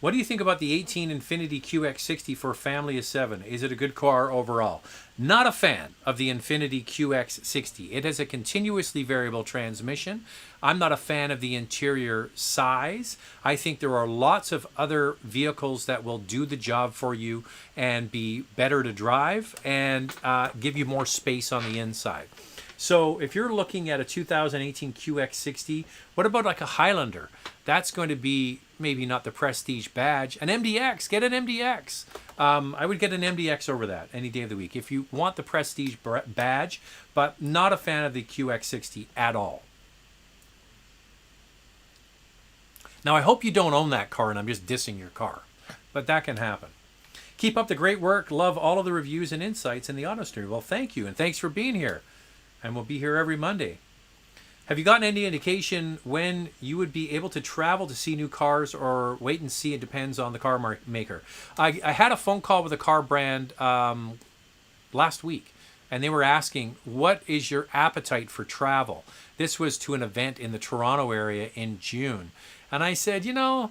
What do you think about the 18 Infiniti QX60 for a family of 7? Is it a good car overall? Not a fan of the Infiniti QX60. It has a continuously variable transmission. I'm not a fan of the interior size. I think there are lots of other vehicles that will do the job for you and be better to drive and give you more space on the inside. So if you're looking at a 2018 QX60, what about like a Highlander? That's going to be maybe not the prestige badge. An MDX, get an MDX. I would get an MDX over that any day of the week if you want the prestige badge, but not a fan of the QX60 at all. Now, I hope you don't own that car and I'm just dissing your car, but that can happen. Keep up the great work. Love all of the reviews and insights in the auto industry. Well, thank you, and thanks for being here. And we'll be here every Monday. Have you gotten any indication when you would be able to travel to see new cars, or wait and see? It depends on the car maker. I had a phone call with a car brand last week, and they were asking, what is your appetite for travel? This was to an event in the Toronto area in June. And I said, you know,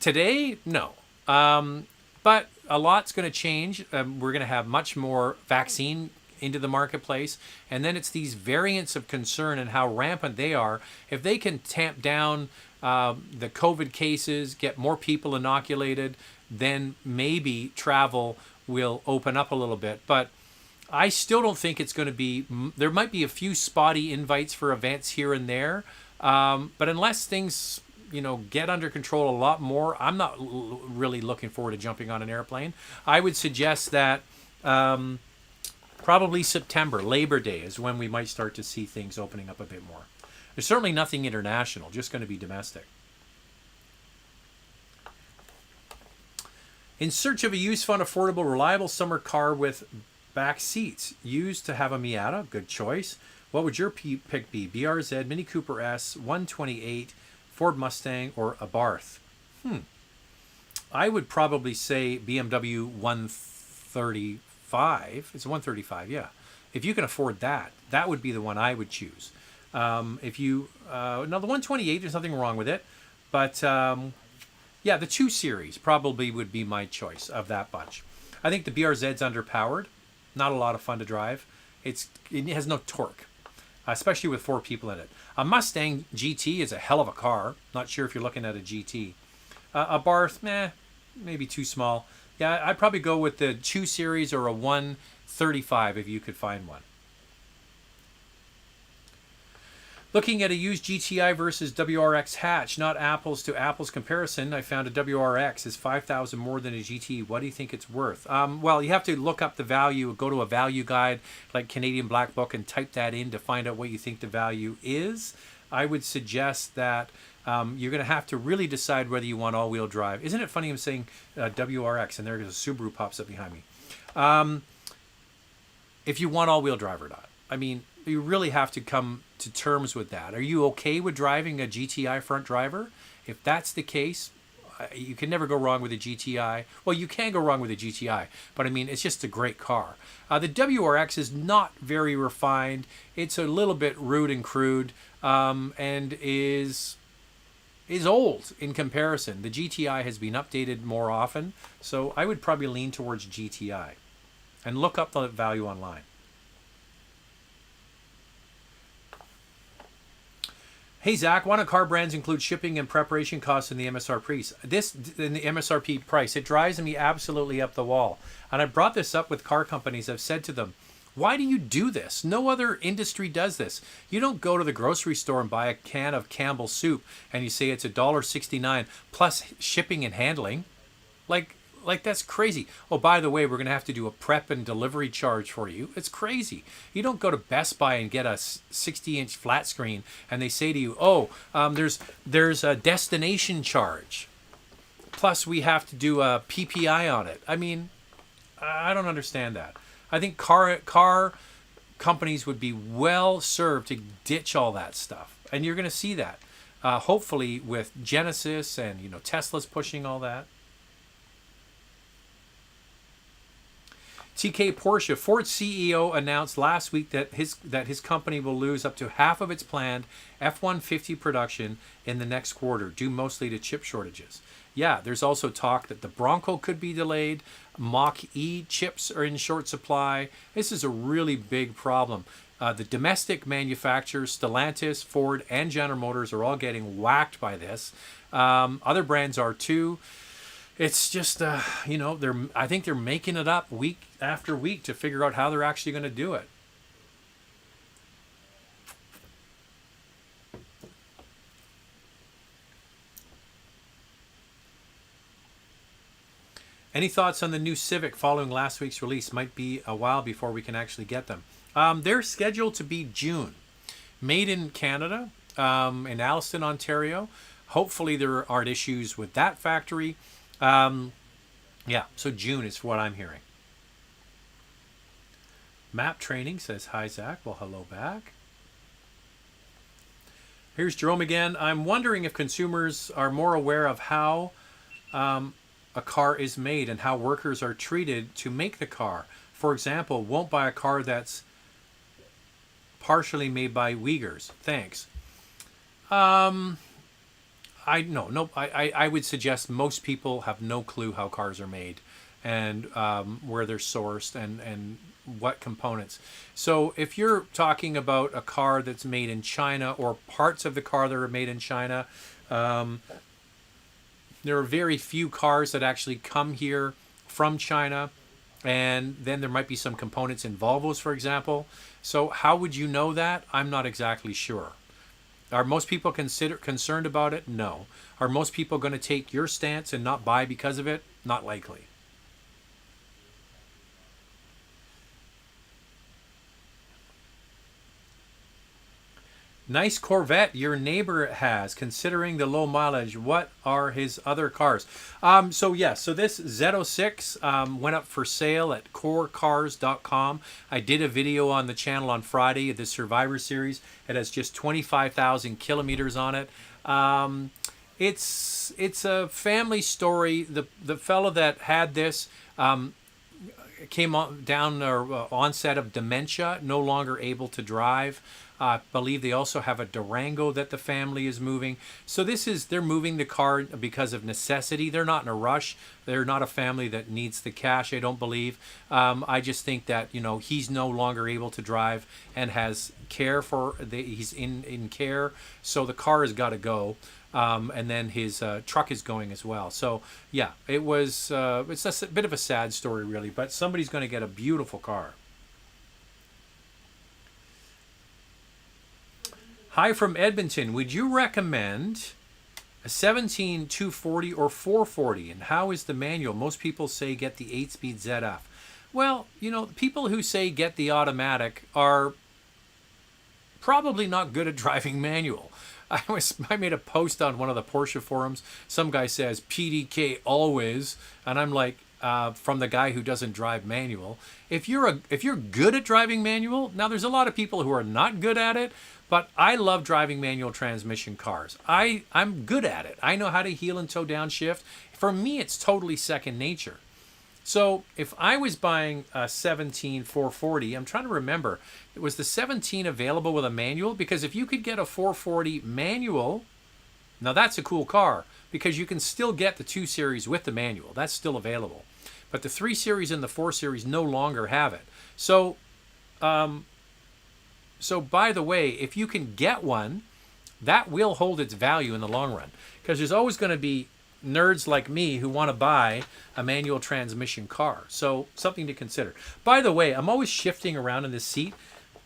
today, no. But a lot's going to change. We're going to have much more vaccine into the marketplace, and then it's these variants of concern and how rampant they are. If they can tamp down the COVID cases, get more people inoculated, then maybe travel will open up a little bit. But I still don't think it's going to be, there might be a few spotty invites for events here and there, but unless things, you know, get under control a lot more, I'm not really looking forward to jumping on an airplane. I would suggest that probably September, Labor Day, is when we might start to see things opening up a bit more. There's certainly nothing international, just going to be domestic. In search of a used, fun, affordable, reliable summer car with back seats. Used to have a Miata, good choice. What would your pick be? BRZ, Mini Cooper S, 128, Ford Mustang, or Abarth? I would probably say BMW 135. It's a 135, yeah. If you can afford that, that would be the one I would choose. If you now the 128, there's nothing wrong with it, but yeah, the 2 Series probably would be my choice of that bunch. I think the BRZ's underpowered, not a lot of fun to drive. It has no torque, especially with 4 people in it. A Mustang GT is a hell of a car. Not sure if you're looking at a GT. A Barth, maybe too small. Yeah, I'd probably go with the 2 Series or a 135 if you could find one. Looking at a used GTI versus WRX hatch, not apples to apples comparison. I found a WRX is $5,000 more than a GT. What do you think it's worth? Well, you have to look up the value. Go to a value guide like Canadian Black Book and type that in to find out what you think the value is. I would suggest that you're going to have to really decide whether you want all-wheel drive. Isn't it funny I'm saying WRX and there's a Subaru pops up behind me? If you want all-wheel drive or not. I mean, you really have to come to terms with that. Are you okay with driving a GTI front driver? If that's the case, you can never go wrong with a GTI. Well, you can go wrong with a GTI, but I mean, it's just a great car. The WRX is not very refined. It's a little bit rude and crude, and is old in comparison. The GTI has been updated more often, so I would probably lean towards GTI. And look up the value online. Hey Zach, why don't car brands include shipping and preparation costs in the MSRP price? It drives me absolutely up the wall. And I brought this up with car companies. I've said to them, why do you do this? No other industry does this. You don't go to the grocery store and buy a can of Campbell's soup and you say it's $1.69 plus shipping and handling. Like that's crazy. Oh, by the way, we're going to have to do a prep and delivery charge for you. It's crazy. You don't go to Best Buy and get a 60-inch flat screen and they say to you, oh, there's a destination charge. Plus we have to do a PPI on it. I mean, I don't understand that. I think car companies would be well served to ditch all that stuff. And you're going to see that. Hopefully with Genesis and, Tesla's pushing all that. TK Porsche, Ford CEO announced last week that his company will lose up to half of its planned F-150 production in the next quarter, due mostly to chip shortages. Yeah, there's also talk that the Bronco could be delayed. Mach-E chips are in short supply. This is a really big problem. The domestic manufacturers, Stellantis, Ford, and General Motors are all getting whacked by this. Other brands are too. It's just, I think they're making it up week after week to figure out how they're actually going to do it. Any thoughts on the new Civic following last week's release? Might be a while before we can actually get them. They're scheduled to be June. Made in Canada, in Alliston, Ontario. Hopefully there aren't issues with that factory. Yeah, so June is what I'm hearing. Map Training says, hi, Zach. Well, hello back. Here's Jerome again. I'm wondering if consumers are more aware of how a car is made and how workers are treated to make the car. For example, won't buy a car that's partially made by Uyghurs. Thanks. I would suggest most people have no clue how cars are made and where they're sourced and what components. So if you're talking about a car that's made in China or parts of the car that are made in China, there are very few cars that actually come here from China, and then there might be some components in Volvos, for example. So how would you know that? I'm not exactly sure. Are most people concerned about it? No. Are most people going to take your stance and not buy because of it? Not likely. Nice Corvette your neighbor has, considering the low mileage. What are his other cars? So this Z06 went up for sale at corecars.com. I did a video on the channel on Friday of the Survivor Series. It has just 25,000 kilometers on it. It's a family story. The fellow that had this came on onset of dementia, no longer able to drive. I believe they also have a Durango that the family is moving. So they're moving the car because of necessity. They're not in a rush. They're not a family that needs the cash, I don't believe. I just think that, he's no longer able to drive and has care he's in care. So the car has got to go. And then his truck is going as well. So yeah, it's a bit of a sad story really, but somebody's going to get a beautiful car. Hi from Edmonton. Would you recommend a 17 240 or 440? And how is the manual? Most people say get the 8-speed ZF. Well, people who say get the automatic are probably not good at driving manual. I made a post on one of the Porsche forums. Some guy says PDK always, and I'm like, from the guy who doesn't drive manual. If you're good at driving manual, now there's a lot of people who are not good at it, but I love driving manual transmission cars. I'm good at it. I know how to heel and toe downshift. For me, it's totally second nature. So if I was buying a 17 440, I'm trying to remember, was the 17 available with a manual? Because if you could get a 440 manual, now that's a cool car because you can still get the 2 Series with the manual. That's still available. But the 3 Series and the 4 Series no longer have it. So by the way, if you can get one, that will hold its value in the long run. Because there's always going to be nerds like me who want to buy a manual transmission car. So something to consider. By the way, I'm always shifting around in this seat.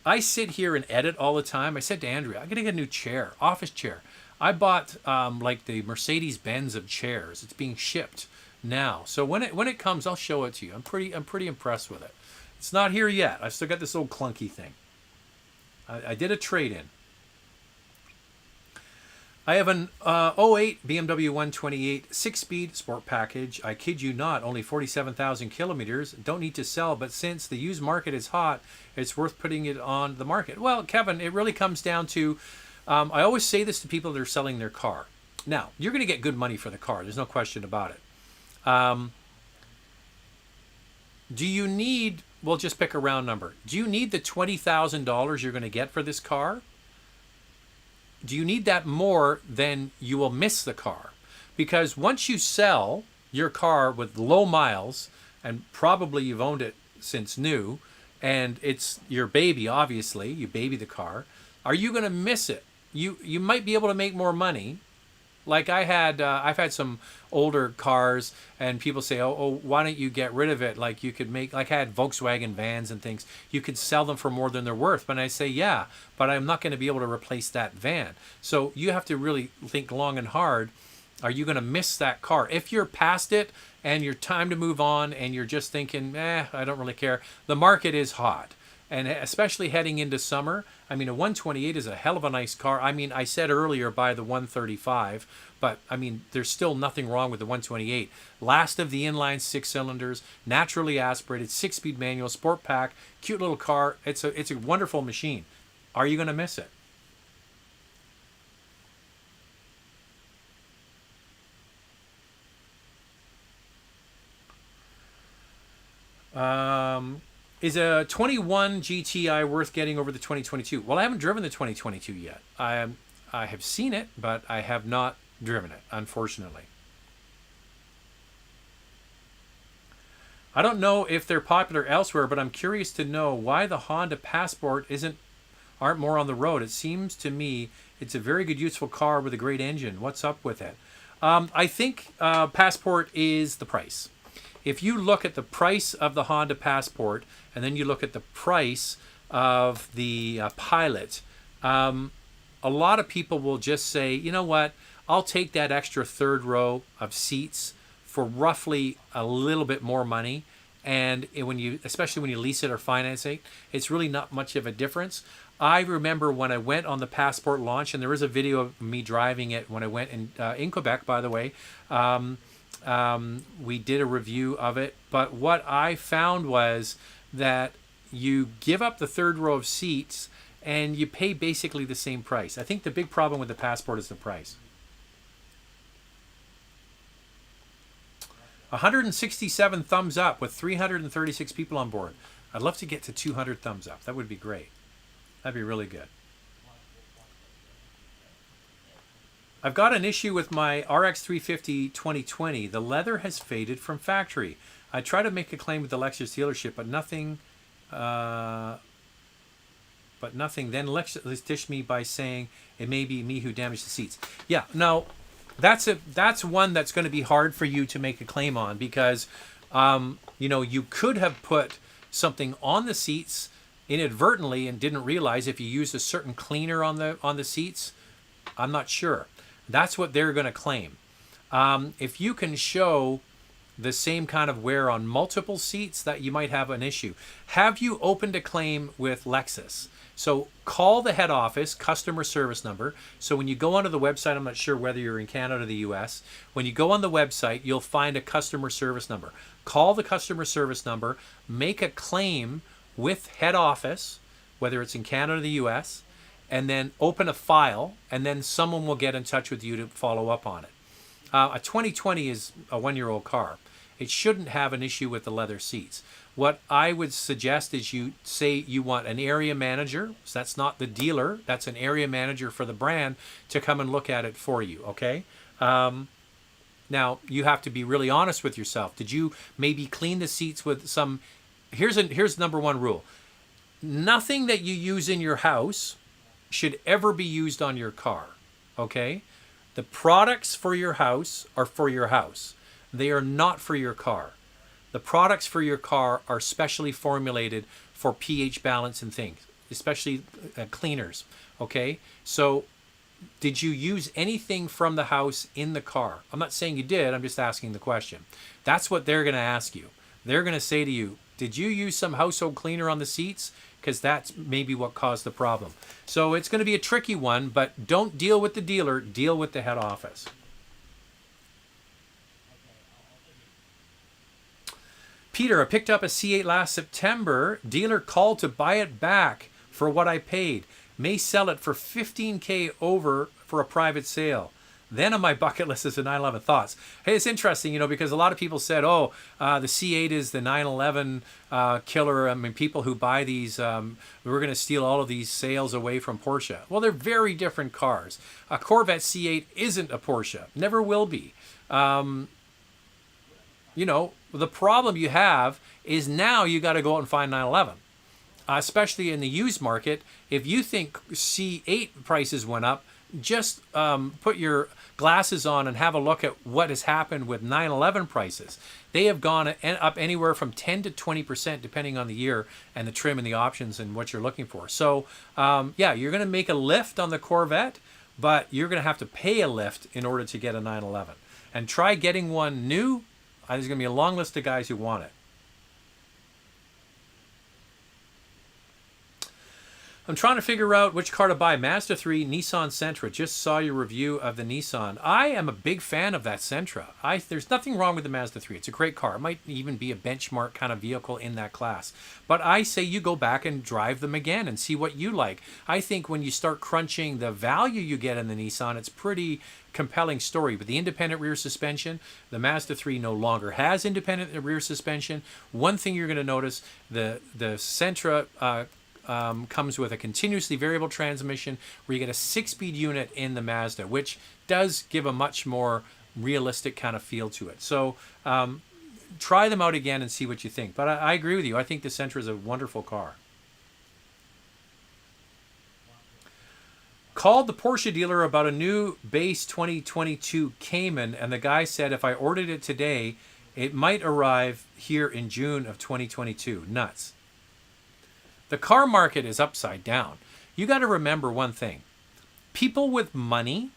I sit here and edit all the time. I said to Andrea, I'm going to get a new chair, office chair. I bought like the Mercedes-Benz of chairs. It's being shipped now. So when it comes, I'll show it to you. I'm pretty impressed with it. It's not here yet. I've still got this old clunky thing. I did a trade-in. I have an 08 BMW 128 6-speed sport package. I kid you not, only 47,000 kilometers. Don't need to sell, but since the used market is hot, it's worth putting it on the market. Well, Kevin, it really comes down to, I always say this to people that are selling their car. Now, you're going to get good money for the car. There's no question about it. Do you need, we'll just pick a round number. Do you need the $20,000 you're going to get for this car? Do you need that more than you will miss the car? Because once you sell your car with low miles, and probably you've owned it since new, and it's your baby, obviously, you baby the car, are you going to miss it? You might be able to make more money. Like I've had some older cars, and people say, oh, why don't you get rid of it? Like you could make, like I had Volkswagen vans and things. You could sell them for more than they're worth. But I say, yeah, but I'm not going to be able to replace that van. So you have to really think long and hard. Are you going to miss that car? If you're past it and you're time to move on and you're just thinking, I don't really care. The market is hot. And especially heading into summer, I mean, a 128 is a hell of a nice car. I mean, I said earlier buy the 135, but I mean, there's still nothing wrong with the 128. Last of the inline 6 cylinders, naturally aspirated, 6-speed manual, sport pack, cute little car. It's a wonderful machine. Are you going to miss it? Is a 21 GTI worth getting over the 2022? Well, I haven't driven the 2022 yet. I have seen it, but I have not driven it, unfortunately. I don't know if they're popular elsewhere, but I'm curious to know why the Honda Passport aren't more on the road. It seems to me it's a very good, useful car with a great engine. What's up with it? I think Passport is the price. If you look at the price of the Honda Passport and then you look at the price of the Pilot, a lot of people will just say, you know what, I'll take that extra third row of seats for roughly a little bit more money. And especially when you lease it or finance it, it's really not much of a difference. I remember when I went on the Passport launch, and there is a video of me driving it when I went in Quebec, by the way. We did a review of it, but what I found was that you give up the third row of seats and you pay basically the same price. I think the big problem with the Passport is the price. 167 thumbs up with 336 people on board. I'd love to get to 200 thumbs up. That would be great. That'd be really good. I've got an issue with my RX 350 2020. The leather has faded from factory. I tried to make a claim with the Lexus dealership, but nothing. Then Lexus dished me by saying it may be me who damaged the seats. Yeah, no, that's one that's going to be hard for you to make a claim on because, you could have put something on the seats inadvertently and didn't realize if you used a certain cleaner on the seats. I'm not sure. That's what they're going to claim. If you can show the same kind of wear on multiple seats, that you might have an issue. Have you opened a claim with Lexus? So call the head office customer service number. So when you go onto the website, I'm not sure whether you're in Canada or the US. When you go on the website, you'll find a customer service number. Call the customer service number, make a claim with head office, whether it's in Canada or the US, and then open a file, and then someone will get in touch with you to follow up on it. A 2020 is a one-year-old car. It shouldn't have an issue with the leather seats. What I would suggest is you say you want an area manager. So that's not the dealer. That's an area manager for the brand to come and look at it for you, okay? Now, you have to be really honest with yourself. Did you maybe clean the seats with some... Here's number one rule. Nothing that you use in your house should ever be used on your car, okay? The products for your house are for your house. They are not for your car. The products for your car are specially formulated for pH balance and things, especially cleaners, okay? So did you use anything from the house in the car? I'm not saying you did, I'm just asking the question. That's what they're going to ask you. They're going to say to you, did you use some household cleaner on the seats? Because that's maybe what caused the problem. So it's going to be a tricky one, but don't deal with the dealer, deal with the head office. Peter, I picked up a C8 last September. Dealer called to buy it back for what I paid. May sell it for $15K over for a private sale. Then on my bucket list is the 911 Thoughts. Hey, it's interesting, because a lot of people said, the C8 is the 911 killer. I mean, people who buy these, we're going to steal all of these sales away from Porsche. Well, they're very different cars. A Corvette C8 isn't a Porsche. Never will be. The problem you have is now you got to go out and find 911. Especially in the used market, if you think C8 prices went up, just put your glasses on and have a look at what has happened with 911 prices. They have gone up anywhere from 10 to 20% depending on the year and the trim and the options and what you're looking for. So you're going to make a lift on the Corvette, but you're going to have to pay a lift in order to get a 911. And try getting one new. There's going to be a long list of guys who want it. I'm trying to figure out which car to buy. Mazda 3, Nissan Sentra. Just saw your review of the Nissan. I am a big fan of that Sentra. There's nothing wrong with the Mazda 3. It's a great car. It might even be a benchmark kind of vehicle in that class. But I say you go back and drive them again and see what you like. I think when you start crunching the value you get in the Nissan, it's pretty compelling story. But the independent rear suspension, the Mazda 3 no longer has independent rear suspension. One thing you're going to notice, the Sentra comes with a continuously variable transmission where you get a 6-speed unit in the Mazda, which does give a much more realistic kind of feel to it. So try them out again and see what you think. But I agree with you. I think the Sentra is a wonderful car. Called the Porsche dealer about a new base 2022 Cayman, and the guy said if I ordered it today, it might arrive here in June of 2022. Nuts. The car market is upside down. You got to remember one thing. People with money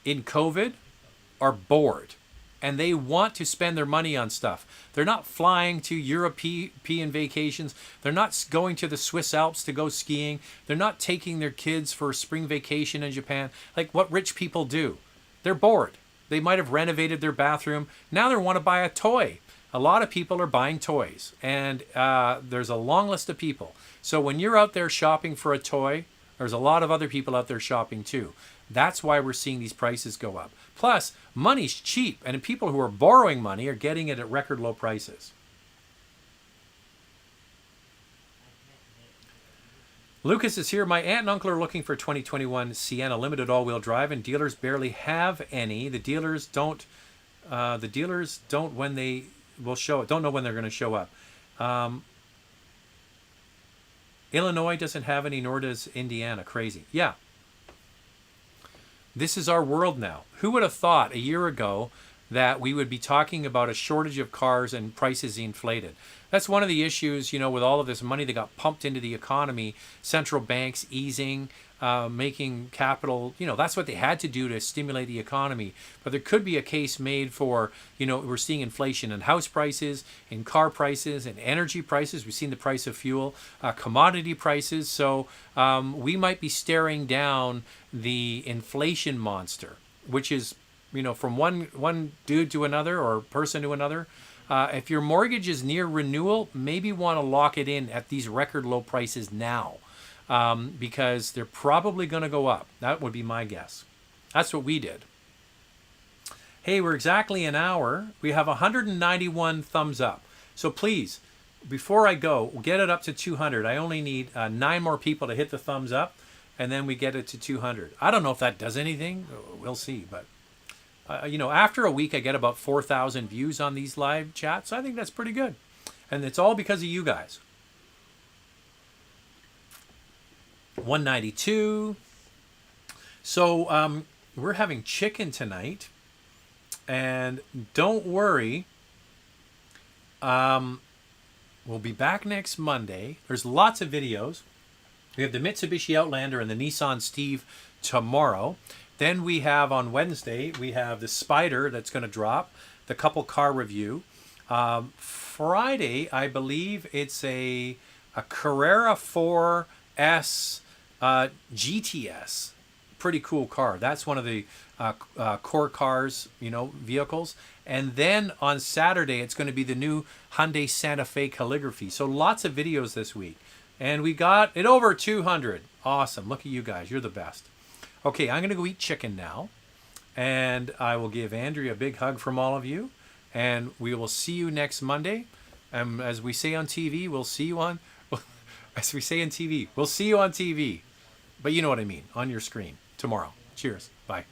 in COVID are bored and they want to spend their money on stuff. They're not flying to European vacations. They're not going to the Swiss Alps to go skiing. They're not taking their kids for a spring vacation in Japan, like what rich people do. They're bored. They might have renovated their bathroom. Now they want to buy a toy. A lot of people are buying toys, and there's a long list of people. So when you're out there shopping for a toy, there's a lot of other people out there shopping too. That's why we're seeing these prices go up. Plus, money's cheap, and people who are borrowing money are getting it at record low prices. Lucas is here. My aunt and uncle are looking for 2021 Sienna Limited all-wheel drive, and dealers barely have any. The dealers don't. The dealers don't when they will show. Don't know when they're going to show up. Illinois doesn't have any, nor does Indiana. Crazy. Yeah. This is our world now. Who would have thought a year ago that we would be talking about a shortage of cars and prices inflated? That's one of the issues, with all of this money that got pumped into the economy, central banks easing, making capital, that's what they had to do to stimulate the economy. But there could be a case made for, we're seeing inflation in house prices, in car prices, in energy prices. We've seen the price of fuel, commodity prices. So we might be staring down the inflation monster, which is, from one dude to another or person to another. If your mortgage is near renewal, maybe want to lock it in at these record low prices now, because they're probably going to go up. That would be my guess. That's what we did. Hey, we're exactly an hour. We have 191 thumbs up. So please, before I go, get it up to 200. I only need 9 more people to hit the thumbs up, and then we get it to 200. I don't know if that does anything. We'll see, but... after a week, I get about 4,000 views on these live chats. I think that's pretty good. And it's all because of you guys. 192. So we're having chicken tonight. And don't worry. We'll be back next Monday. There's lots of videos. We have the Mitsubishi Outlander and the Nissan Steve tomorrow. Then we have on Wednesday, we have the Spider that's going to drop, the couple car review. Friday, I believe it's a Carrera 4S GTS. Pretty cool car. That's one of the core cars, vehicles. And then on Saturday, it's going to be the new Hyundai Santa Fe Calligraphy. So lots of videos this week. And we got it over 200. Awesome. Look at you guys. You're the best. Okay, I'm going to go eat chicken now, and I will give Andrea a big hug from all of you, and we will see you next Monday. As we say on TV, we'll see you on, as we say on TV, we'll see you on TV, but you know what I mean, on your screen tomorrow. Cheers. Bye.